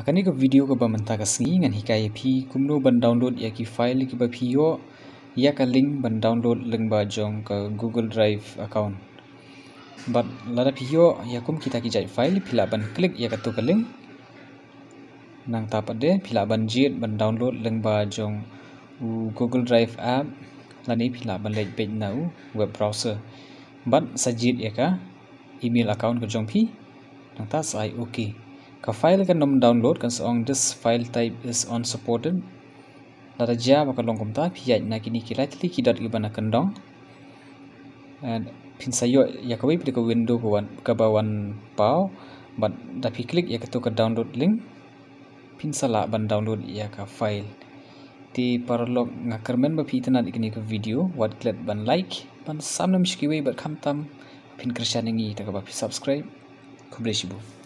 Hakani ko video ko ba manta ka sngi ngan hikaya phi kumno ban download ya ki file ki ba phi yo ya ka link ban download leng ba jong ka Google Drive account. But lada phi yo ya kum kita ki jai file phila ban klik ya ka tu ka link nang tapade phila ban jiet ban download leng ba jong Google Drive app lani phila ban lej page nau web browser. But sajit ya ka email account ka jong phi nang ta sai okay. Ka file kan nom download kan song this file type is unsupported. Lada ja maka longkom ta phi na kini ki rightly ki dot ibana kandong. And pin sayo ya ka web ko window ko wan ka ba wan pau but da phi click ya ka to ka download link pin sala ban download ya ka file. Ti paralog ngakarmen ba phi tanat ikini ka video wat klet ban like ban samna mishki we bat khamtam pin krishan ngi ta ka ba subscribe kublesibu.